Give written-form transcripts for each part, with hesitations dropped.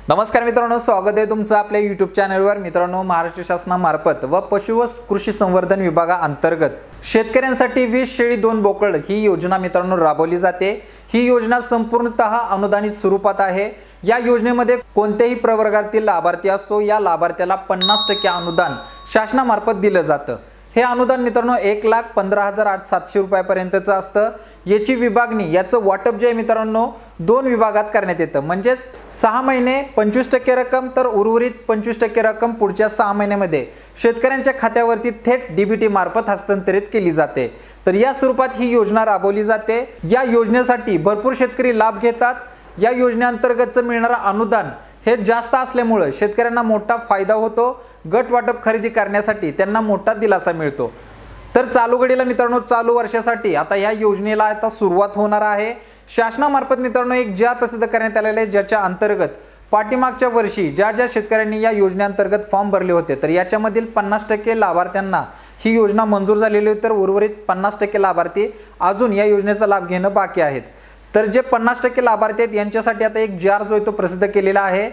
नमस्कार मित्रांनो, स्वागत आहे तुमचं आपल्या YouTube चॅनलवर। मित्रांनो, महाराष्ट्र शासनामार्फत व पशु व कृषी संवर्धन विभागाअंतर्गत शेतकऱ्यांसाठी 20 शेळी 2 बोकड ही योजना मित्रांनो राबवली जाते। ही योजना संपूर्णतः अनुदानित स्वरूपात आहे। या योजनेमध्ये कोणत्याही प्रवर्गातील लाभार्थी असो, या लाभार्थ्याला 50% अनुदान शासनामार्फत दिलं जातं। हे अनुदान मित्रांनो 1,15,700 रुपयापर्यंतचं असतं। याची विभागणी याचं वाटप जे मित्रांनो 2 विभागात करण्यात येतं। म्हणजे 6 महिने 25% रक्कम, तर उर्वरित 25% रक्कम पुढच्या 6 महिन्यामध्ये शेतकऱ्यांच्या खात्यावरती थेट डीबीटी मार्फत हस्तांतरित केली जाते। तर या स्वरूपात ही योजना राबवली जाते। या योजनेसाठी भरपूर शेतकरी लाभ घेतात। या योजनेअंतर्गत मिळणारा अनुदान हे जास्त असल्यामुळे शेतकऱ्यांना मोठा फायदा होतो। गट वाटप खरेदी करण्यासाठी त्यांना मोठा दिलासा मिळतो। तर चालू घडीला मित्रांनो, चालू वर्षासाठी आता ह्या योजनेला आता सुरुवात होणार आहे। शासनामार्फत मित्रांनो एक जाहीर प्रसिद्ध करण्यात आलेले आहे, ज्याच्या अंतर्गत पाठीमागच्या वर्षी ज्या शेतकऱ्यांनी या योजनेअंतर्गत फॉर्म भरले होते, तर याच्यामधील 50% लाभार्थ्यांना ही योजना मंजूर झालेली आहे। तर उर्वरित 50% लाभार्थी अजून या योजनेचा लाभ घेणं बाकी आहेत। तर जे 50% लाभार्थी आहेत यांच्यासाठी आता एक जार जो आहे तो प्रसिद्ध केलेला आहे।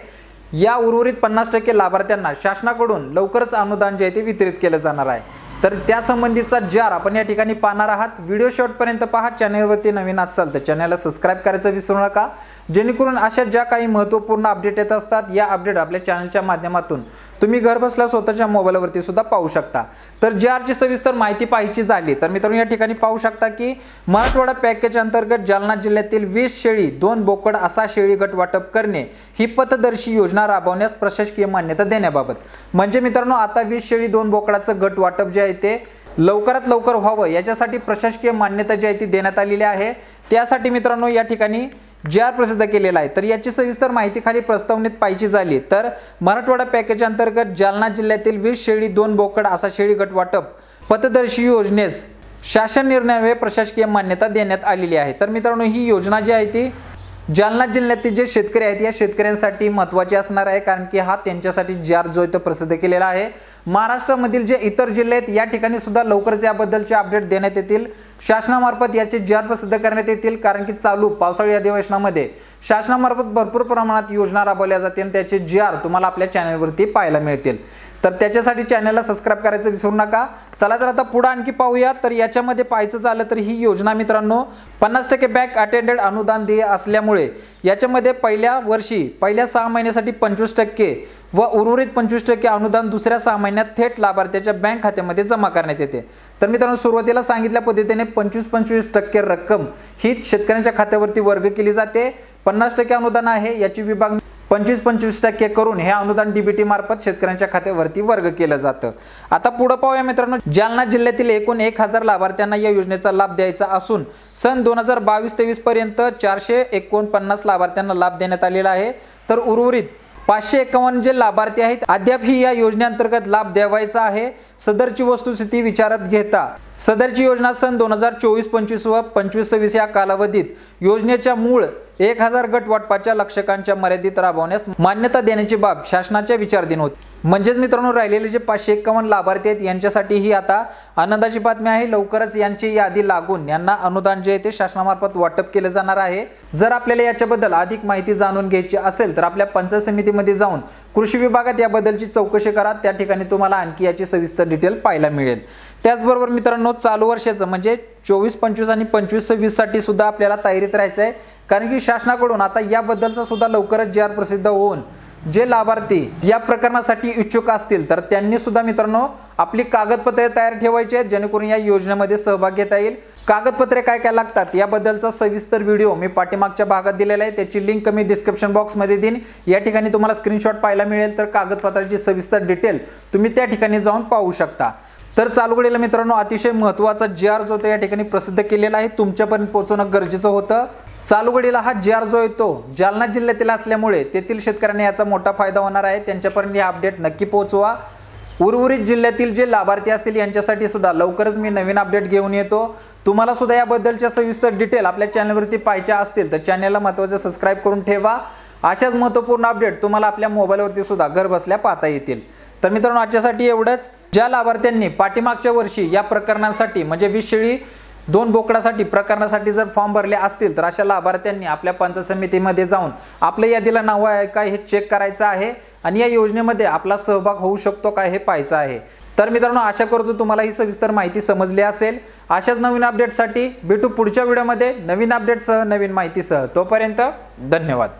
या उर्वरित 50% लाभार्थ्यांना शासनाकडून लवकरच अनुदान जे आहे ते वितरित केलं जाणार आहे। तर त्या संबंधीचा जार आपण या ठिकाणी पाहणार आहात। व्हिडिओ शेवटपर्यंत पहा। चॅनलवरती नवीन असाल तर चॅनलला सबस्क्राइब करायचं विसरू नका, जेणेकरून अशा ज्या काही महत्त्वपूर्ण अपडेट येत असतात, या अपडेट आपल्या चॅनलच्या माध्यमातून तुम्ही घर बसल्या स्वतःच्या मोबाईलवरती सुद्धा पाहू शकता। तर जारची सविस्तर माहिती पाहायची झाली तर मित्रांनो या ठिकाणी पाहू शकता की मराठवाडा पॅकेज अंतर्गत जालना जिल्ह्यातील 20 शेळी 2 बोकड असा शेळी गट वाटप करणे ही पथदर्शी योजना राबवण्यास प्रशासकीय मान्यता देण्याबाबत। म्हणजे मित्रांनो आता 20 शेळी 2 बोकडाचं गट वाटप जे आहे ते लवकरात लवकर व्हावं याच्यासाठी प्रशासकीय मान्यता जी आहे ती देण्यात आलेली आहे। त्यासाठी मित्रांनो या ठिकाणी जार प्रसिद्ध केलेला आहे। तर याची सविस्तर माहिती खाली प्रस्तावनेत पाहिजे झाली तर मराठवाडा पॅकेज अंतर्गत जालना जिल्ह्यातील 20 शेळी 2 बोकड असा शेळी गट वाटप पथदर्शी योजनेस शासन निर्णयान्वये प्रशासकीय मान्यता देण्यात आलेली आहे। तर मित्रांनो ही योजना जी आहे ती जालना जिल्ह्यातील जे शेतकरी आहेत या शेतकऱ्यांसाठी महत्त्वाची असणार आहे, कारण की हा त्यांच्यासाठी जार जो आहे तो प्रसिद्ध केलेला आहे। महाराष्ट्रामधील जे इतर जिल्हे आहेत या ठिकाणी सुद्धा लवकरच याबद्दलचे अपडेट देण्यात येतील। शासनामार्फत याचे जार प्रसिद्ध करण्यात येतील, कारण की चालू पावसाळी अधिवेशनामध्ये शासनामार्फत भरपूर प्रमाणात योजना राबवल्या जातील। त्याचे जार तुम्हाला आपल्या चॅनलवरती पाहायला मिळतील। तर त्याच्यासाठी चॅनलला सबस्क्राइब करायचं विसरू नका। चला तर आता पुढे आणखी पाहूया। तर याच्यामध्ये पाहायचं झालं तर ही योजना मित्रांनो 50% बॅक अटेंडेड अनुदान देय असल्यामुळे याच्यामध्ये पहिल्या वर्षी पहिल्या 6 महिन्यासाठी 25% व उर्वरित 25% अनुदान दुसऱ्या 6 महिन्यात थेट लाभार्थ्याच्या बँक खात्यामध्ये जमा करण्यात येते। तर मित्रांनो सुरुवातीला सांगितल्या पद्धतीने 25% रक्कम ही शेतकऱ्यांच्या खात्यावरती वर्ग केली जाते। 50% अनुदान आहे, याची विभागणी 25% करून हे अनुदान डीबीटी मार्फत शेतकऱ्यांच्या खात्यावरती वर्ग केलं जातं। आता पुढे पाहूया मित्रांनो, जालना जिल्ह्यातील एकूण 1000 लाभार्थ्यांना या योजनेचा लाभ द्यायचा असून सन 2022-23 पर्यंत 449 लाभार्थ्यांना लाभ देण्यात आलेला आहे। तर उर्वरित 551 जे लाभार्थी आहेत अद्याप ही या योजनेअंतर्गत लाभ द्यावायचा आहे। सदरची वस्तुस्थिती विचारात घेता सदरची योजना सन 2024-25 व 25-26 या कालावधीत योजनेच्या मूळ 1000 गट वाटपाच्या लक्षकांच्या मर्यादित राबवण्यास मान्यता देण्याची बाब शासनाच्या विचाराधीन होती। म्हणजेच मित्रांनो राहिलेले जे 551 लाभार्थी आहेत यांच्यासाठी ही आता आनंदाची बातमी आहे। लवकरच यांची यादी लागून यांना अनुदान जे आहे ते शासनामार्फत वाटप केले जाणार आहे। जर आपल्याला याच्याबद्दल अधिक माहिती जाणून घ्यायची असेल तर आपल्या पंचायत समितीमध्ये जाऊन कृषी विभागात याबद्दलची चौकशी करा। त्या ठिकाणी तुम्हाला आणखी याची सविस्तर डिटेल पाहायला मिळेल। त्याचबरोबर मित्रांनो चालू वर्षाचं म्हणजे 24-25 आणि 25-26 साठी सुद्धा आपल्याला तयारीत राहायचं आहे, कारण की शासनाकडून आता याबद्दलचा सुद्धा लवकरच जार प्रसिद्ध होऊन जे लाभार्थी या प्रकरणासाठी इच्छुक असतील तर त्यांनी सुद्धा मित्रांनो आपली कागदपत्रे तयार ठेवायची आहेत, जेणेकरून या योजनेमध्ये सहभाग घेता येईल। कागदपत्रे काय काय लागतात याबद्दलचा सविस्तर व्हिडिओ मी पाठीमागच्या भागात दिलेला आहे, त्याची लिंक मी डिस्क्रिप्शन बॉक्समध्ये देईन। या ठिकाणी तुम्हाला स्क्रीनशॉट पाहायला मिळेल। तर कागदपत्राची सविस्तर डिटेल तुम्ही त्या ठिकाणी जाऊन पाहू शकता। तर चालू घडीला मित्रांनो अतिशय महत्त्वाचा जार जो या ठिकाणी प्रसिद्ध केलेला आहे, तुमच्यापर्यंत पोहोचवणं गरजेचं होतं। चालू घडीला हा जार जो आहे तो जालना जिल्ह्यातील असल्यामुळे तेथील शेतकऱ्यांना याचा मोठा फायदा होणार आहे। त्यांच्यापर्यंत हे अपडेट नक्की पोहोचवा। उर्वरित जिल्ह्यातील जे लाभार्थी असतील यांच्यासाठी सुद्धा लवकरच मी नवीन अपडेट घेऊन येतो। तुम्हाला सुद्धा याबद्दलच्या सविस्तर डिटेल आपल्या चॅनलवरती पाहायच्या असतील तर चॅनलला महत्त्वाचं सबस्क्राइब करून ठेवा। अशाच महत्त्वपूर्ण अपडेट तुम्हाला आपल्या मोबाईलवरती सुद्धा घर बसल्या पाहता येतील। तर मित्रांनो आजच्यासाठी एवढंच। ज्या लाभार्थ्यांनी पाठीमागच्या वर्षी या प्रकरणांसाठी म्हणजे 20 शेळी 2 बोकडासाठी प्रकरणासाठी जर फॉर्म भरले असतील तर अशा लाभार्थ्यांनी आपल्या पंचायत समितीमध्ये जाऊन आपल्या यादीला नाव आहे का हे चेक करायचं आहे आणि या योजनेमध्ये आपला सहभाग होऊ शकतो का हे पाहायचं आहे। तर मित्रांनो, आशा करतो तुम्हाला ही सविस्तर माहिती समजली असेल। अशाच नवीन अपडेटसाठी भेटू पुढच्या व्हिडिओमध्ये नवीन अपडेटसह नवीन माहितीसह। तोपर्यंत धन्यवाद।